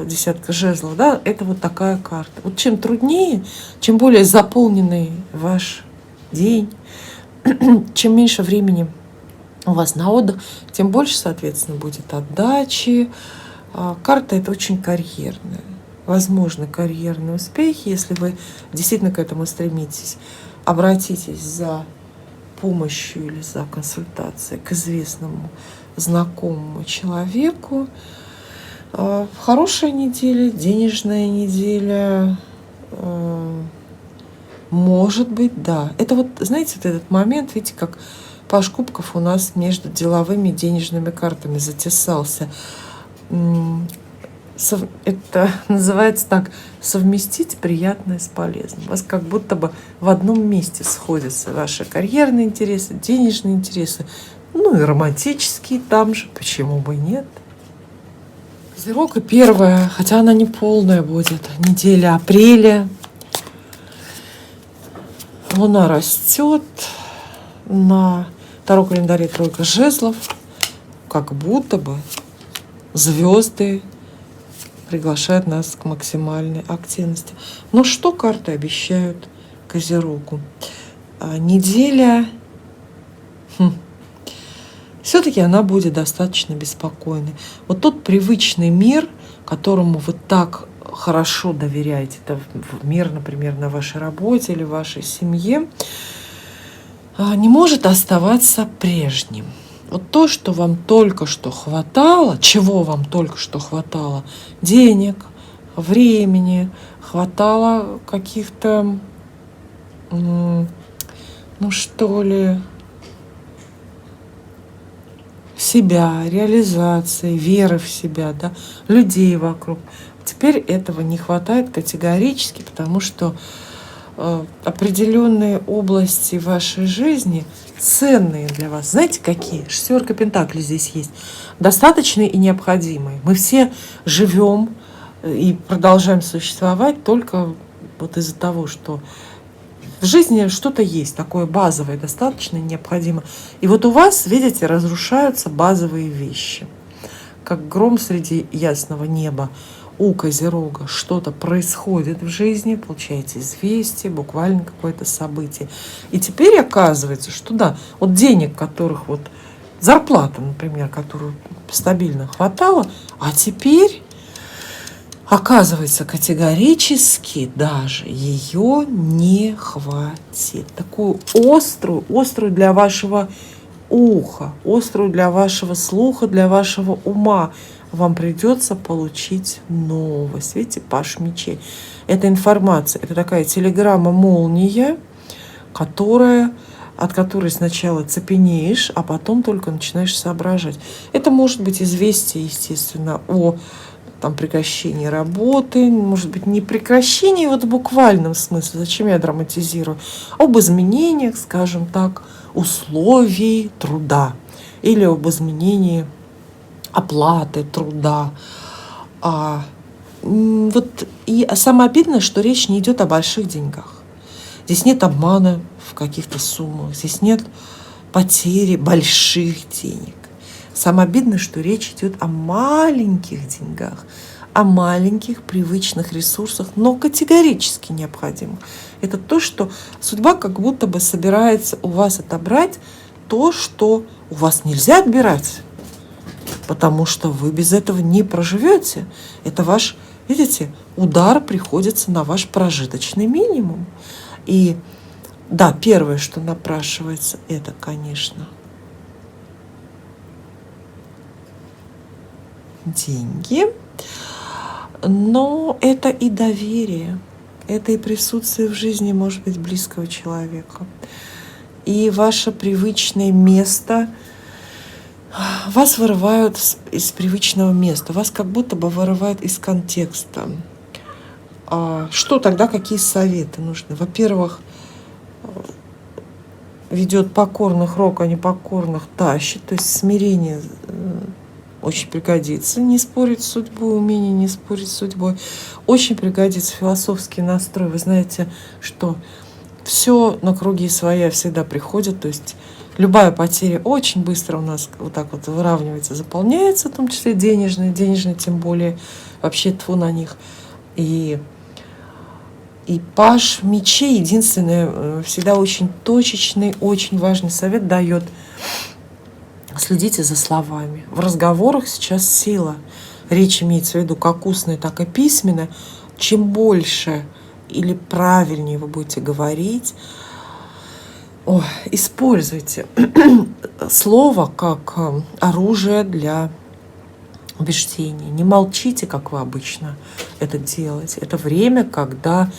десятка жезлов, да, это вот такая карта. Вот чем труднее, чем более заполненный ваш день, чем меньше времени у вас на отдых, тем больше, соответственно, будет отдачи. Карта это очень карьерная. Возможно, карьерные успехи, если вы действительно к этому стремитесь. Обратитесь за помощью или за консультацией к известному, знакомому человеку. Хорошая неделя, денежная неделя. Может быть, да. Это вот, знаете, вот этот момент, видите, как паж кубков у нас между деловыми и денежными картами затесался. Это называется так: совместить приятное с полезным. У вас как будто бы в одном месте сходятся ваши карьерные интересы, денежные интересы, ну и романтические там же, почему бы нет. Козерог и первая, хотя она не полная будет, неделя апреля. Луна растет, на Таро календаре тройка жезлов, как будто бы звезды приглашают нас к максимальной активности. Но что карты обещают Козерогу? Неделя, все-таки она будет достаточно беспокойной. Вот тот привычный мир, которому вы так хорошо доверяете, это мир, например, на вашей работе или в вашей семье, не может оставаться прежним. Вот то, что вам только что хватало, чего вам только что хватало, денег, времени, хватало каких-то, ну что ли, себя, реализации, веры в себя, да, людей вокруг. Теперь этого не хватает категорически, потому что определенные области вашей жизни ценные для вас. Знаете, какие? Шестерка пентаклей здесь есть. Достаточные и необходимые. Мы все живем и продолжаем существовать только вот из-за того, что в жизни что-то есть такое базовое, достаточно необходимо. И вот у вас, видите, разрушаются базовые вещи. Как гром среди ясного неба у Козерога что-то происходит в жизни, получаете известие, буквально какое-то событие. И теперь оказывается, что да, вот денег, которых вот зарплата, например, которую стабильно хватало, а теперь оказывается, категорически даже ее не хватит. Такую острую для вашего уха, острую для вашего слуха, для вашего ума вам придется получить новость. Видите, паш мечей. Это информация, это такая телеграмма-молния, от которой сначала цепенеешь, а потом только начинаешь соображать. Это может быть известие, естественно, о прекращении работы, может быть, не прекращении вот в буквальном смысле, зачем я драматизирую, об изменениях, скажем так, условий труда или об изменении оплаты труда. И самое обидное, что речь не идет о больших деньгах. Здесь нет обмана в каких-то суммах, здесь нет потери больших денег. Самое обидное, что речь идет о маленьких деньгах, о маленьких привычных ресурсах, но категорически необходимых. Это то, что судьба как будто бы собирается у вас отобрать то, что у вас нельзя отбирать, потому что вы без этого не проживете. Это ваш, видите, удар приходится на ваш прожиточный минимум. И да, первое, что напрашивается, это, конечно, деньги, но это и доверие, это и присутствие в жизни, может быть, близкого человека. И ваше привычное место, вас вырывают из привычного места, вас как будто бы вырывают из контекста. Что тогда, какие советы нужны? Во-первых, ведет покорных рок, а непокорных тащит, то есть смирение очень пригодится, не спорить с судьбой, умение не спорить с судьбой. Очень пригодится философский настрой. Вы знаете, что все на круги своя всегда приходит, то есть любая потеря очень быстро у нас вот так вот выравнивается, заполняется, в том числе денежные тем более, вообще тьфу на них. И паж мечей единственное, всегда очень точечный, очень важный совет дает: следите за словами. В разговорах сейчас сила. Речь имеется в виду как устная, так и письменная. Чем больше или правильнее вы будете говорить, используйте слово как оружие для убеждения. Не молчите, как вы обычно это делаете. Это время, когда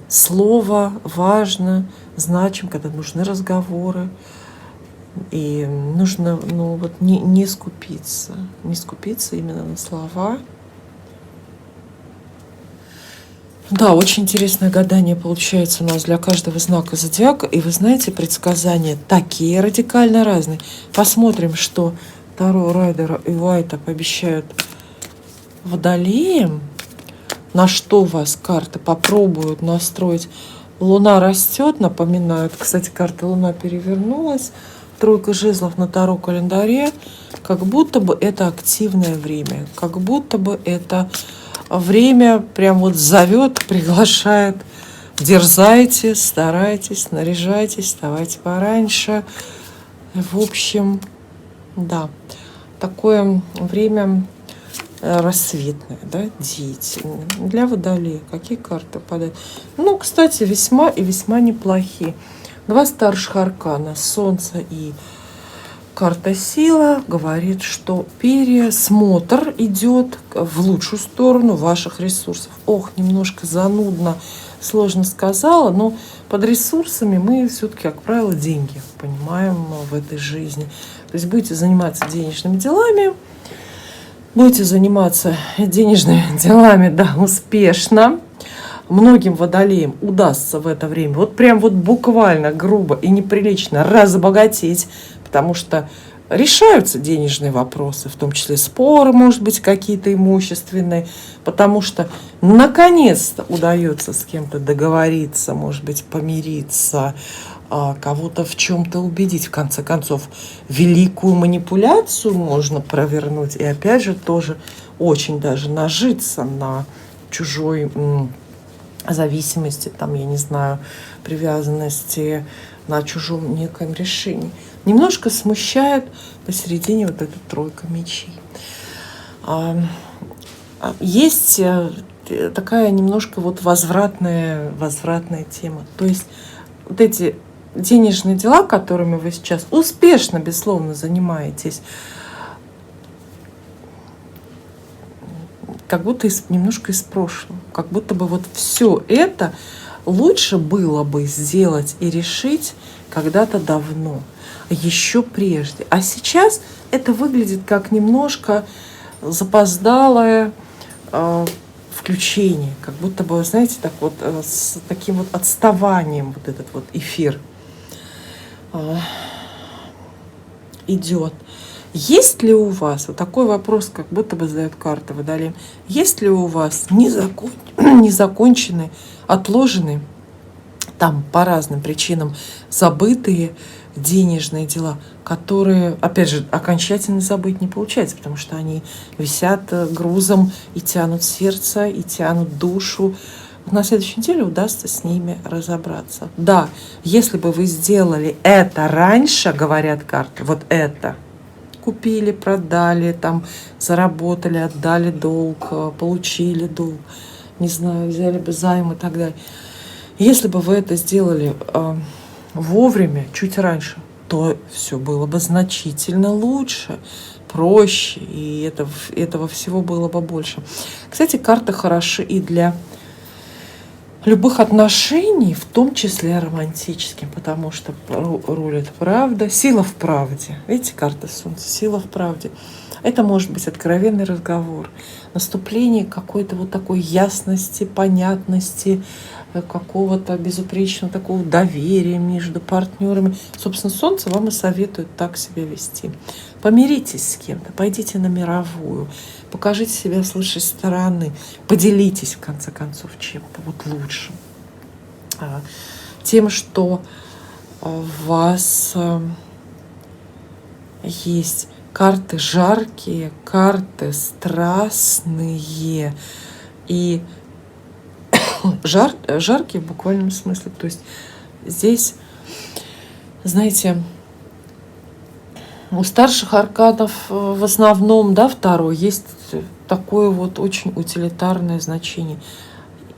слово важно, значимо, когда нужны разговоры. И нужно не скупиться именно на слова. Да, очень интересное гадание получается у нас для каждого знака зодиака. И вы знаете, предсказания такие радикально разные. Посмотрим, что Таро Райдера и Уайта пообещают Водолеям, на что вас карты попробуют настроить. Луна растет, напоминают. Кстати, карта Луна перевернулась. Тройка жезлов на Таро календаре. Как будто бы это активное время. Как будто бы это время прям вот зовет, приглашает. Дерзайте, старайтесь, наряжайтесь, вставайте пораньше. В общем, да, такое время рассветное, да, деятельное. Для Водолея какие карты падают? Кстати, весьма и весьма неплохие. Два старших аркана, Солнце и карта Сила, говорит, что пересмотр идет в лучшую сторону ваших ресурсов. Немножко занудно, сложно сказала, но под ресурсами мы все-таки, как правило, деньги понимаем в этой жизни. То есть будете заниматься денежными делами, да, успешно. многим водолеям удастся в это время вот прям вот буквально грубо и неприлично разбогатеть, потому что решаются денежные вопросы, в том числе споры, может быть, какие-то имущественные, потому что наконец-то удается с кем-то договориться, может быть, помириться, кого-то в чем-то убедить. В конце концов, великую манипуляцию можно провернуть, и опять же тоже очень даже нажиться на чужой зависимости, там, я не знаю, привязанности, на чужом неком решении. Немножко смущает посередине вот эта тройка мечей. Есть такая немножко вот возвратная тема. То есть вот эти денежные дела, которыми вы сейчас успешно, безусловно, занимаетесь, как будто немножко из прошлого. Как будто бы вот все это лучше было бы сделать и решить когда-то давно, еще прежде. А сейчас это выглядит как немножко запоздалое включение, как будто бы, знаете, так вот с таким вот отставанием вот этот вот эфир идет. Есть ли у вас, вот такой вопрос, как будто бы задают карты Водолеям, есть ли у вас незаконченные, отложенные, там по разным причинам забытые денежные дела, которые, опять же, окончательно забыть не получается, потому что они висят грузом и тянут сердце, и тянут душу. На следующей неделе удастся с ними разобраться. Да, если бы вы сделали это раньше, говорят карты, вот это, купили, продали, там, заработали, отдали долг, получили долг, не знаю, взяли бы займ и так далее. Если бы вы это сделали вовремя, чуть раньше, то все было бы значительно лучше, проще, и этого всего было бы больше. Кстати, карты хороши и для любых отношений, в том числе романтических, потому что рулит правда, сила в правде. Видите, карта Солнца, сила в правде. Это может быть откровенный разговор, наступление какой-то вот такой ясности, понятности, какого-то безупречного такого доверия между партнерами. Собственно, Солнце вам и советует так себя вести. Помиритесь с кем-то, пойдите на мировую, покажите себя с лучшей стороны, поделитесь, в конце концов, чем-то вот лучшим. Тем, что у вас есть карты жаркие, карты страстные и жаркие в буквальном смысле. То есть здесь, знаете, у старших арканов в основном, да, второй, есть такое вот очень утилитарное значение.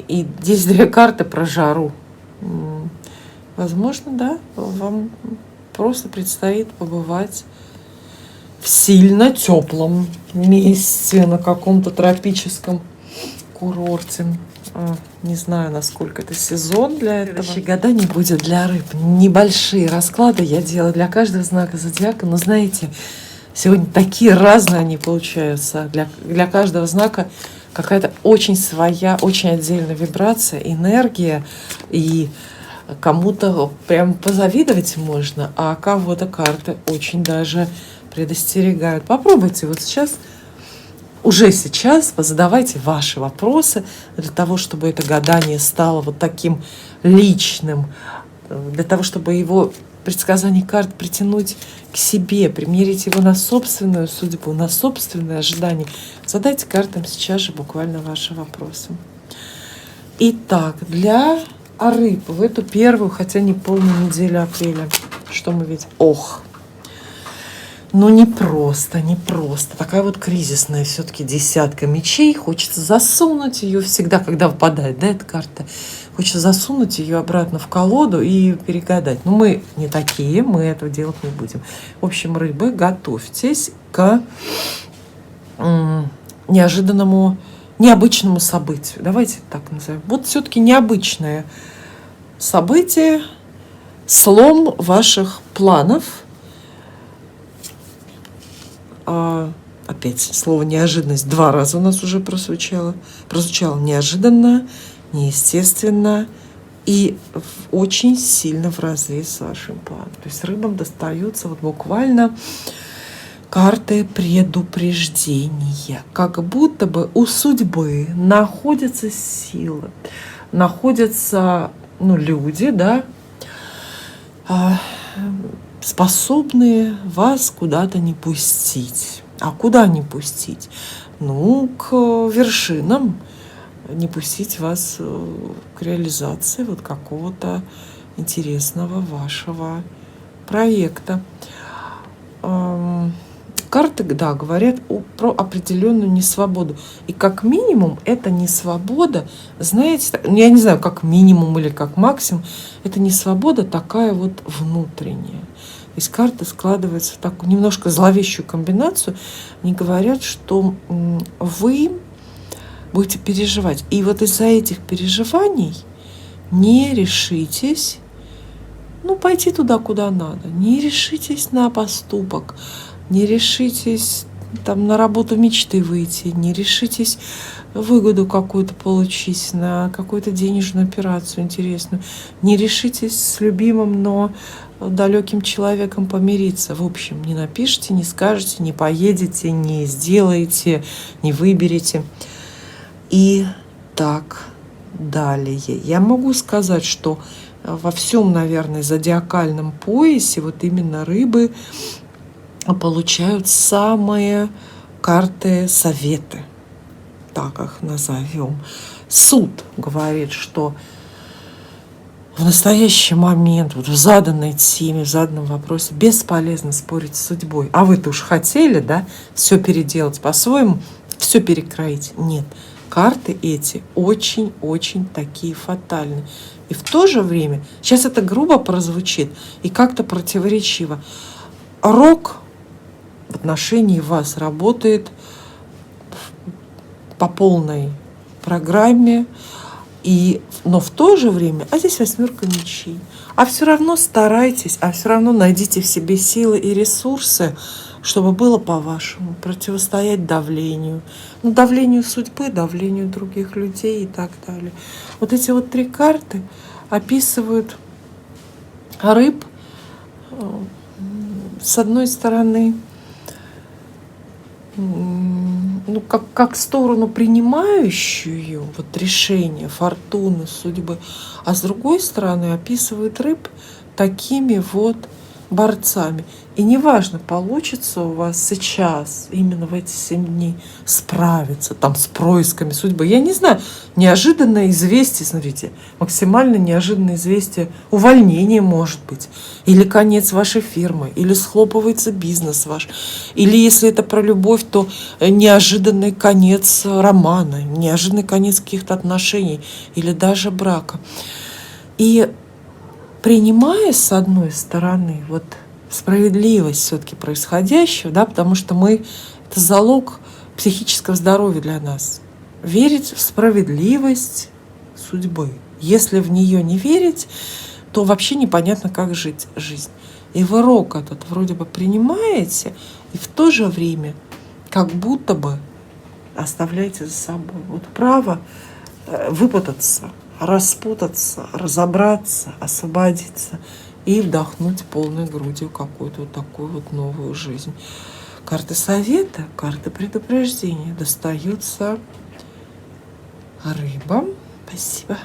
И здесь две карты про жару. Возможно, да, вам просто предстоит побывать в сильно теплом месте, на каком-то тропическом курорте. Не знаю, насколько это сезон для этого. Следующие года не будет для рыб. Небольшие расклады я делаю для каждого знака зодиака. Но знаете, сегодня такие разные они получаются. Для каждого знака какая-то очень своя, очень отдельная вибрация, энергия. И кому-то прям позавидовать можно, а кого-то карты очень даже предостерегают. Попробуйте вот сейчас. Уже сейчас позадавайте ваши вопросы для того, чтобы это гадание стало вот таким личным, для того, чтобы его предсказание карт притянуть к себе, примерить его на собственную судьбу, на собственные ожидания. Задайте картам сейчас же буквально ваши вопросы. Итак, для рыб в эту первую, хотя не полную неделю апреля, что мы видим? Ну, не просто. Такая вот кризисная все-таки десятка мечей. Хочется засунуть ее всегда, когда выпадает, да, эта карта. Хочется засунуть ее обратно в колоду и перегадать. Но мы не такие, мы этого делать не будем. В общем, рыбы, готовьтесь к необычному событию. Давайте так назовем. Вот все-таки необычное событие, слом ваших планов. Опять слово неожиданность 2 раза у нас уже прозвучало. Прозвучало неожиданно, неестественно и очень сильно вразрез с вашим планом. То есть рыбам достается вот буквально карты предупреждения. Как будто бы у судьбы находятся силы, находятся люди, да, способные вас куда-то не пустить. А куда не пустить? К вершинам. Не пустить вас к реализации вот какого-то интересного вашего проекта. Карты, да, говорят про определенную несвободу. И как минимум это несвобода, знаете, я не знаю, как минимум или как максимум, это несвобода такая вот внутренняя. То есть карты складываются в такую немножко зловещую комбинацию. Они говорят, что вы будете переживать. И вот из-за этих переживаний не решитесь пойти туда, куда надо. Не решитесь на поступок. Не решитесь на работу мечты выйти. Не решитесь выгоду какую-то получить, на какую-то денежную операцию интересную. Не решитесь с любимым, но далеким человеком помириться. В общем, не напишите, не скажете, не поедете, не сделаете, не выберете. И так далее. Я могу сказать, что во всем, наверное, зодиакальном поясе вот именно рыбы получают самые карты советы, так их назовем. Суд говорит, что в настоящий момент, вот в заданной теме, в заданном вопросе бесполезно спорить с судьбой. А вы-то уж хотели, да, все переделать по-своему, все перекроить? Нет. Карты эти очень-очень такие фатальные. И в то же время, сейчас это грубо прозвучит и как-то противоречиво, рок в отношении вас работает по полной программе, но в то же время, а здесь 8 мечей, а все равно старайтесь, а все равно найдите в себе силы и ресурсы, чтобы было по-вашему, противостоять давлению. Давлению судьбы, давлению других людей и так далее. Вот эти вот 3 карты описывают рыб, с одной стороны, как сторону принимающую вот решение фортуны, судьбы, а с другой стороны описывают рыб такими вот борцами. И неважно, получится у вас сейчас, именно в эти 7 дней, справиться с происками судьбы. Я не знаю, неожиданное известие, смотрите, максимально неожиданное известие, увольнение может быть, или конец вашей фирмы, или схлопывается бизнес ваш, или если это про любовь, то неожиданный конец романа, неожиданный конец каких-то отношений, или даже брака. И принимая, с одной стороны, вот справедливость все-таки происходящего, да, потому что это залог психического здоровья для нас. Верить в справедливость судьбы. Если в нее не верить, то вообще непонятно, как жить жизнь. И вы рок этот вроде бы принимаете, и в то же время как будто бы оставляете за собой вот право выпутаться, распутаться, разобраться, освободиться и вдохнуть полной грудью какую-то вот такую вот новую жизнь. Карты совета, карты предупреждения достаются рыбам. Спасибо.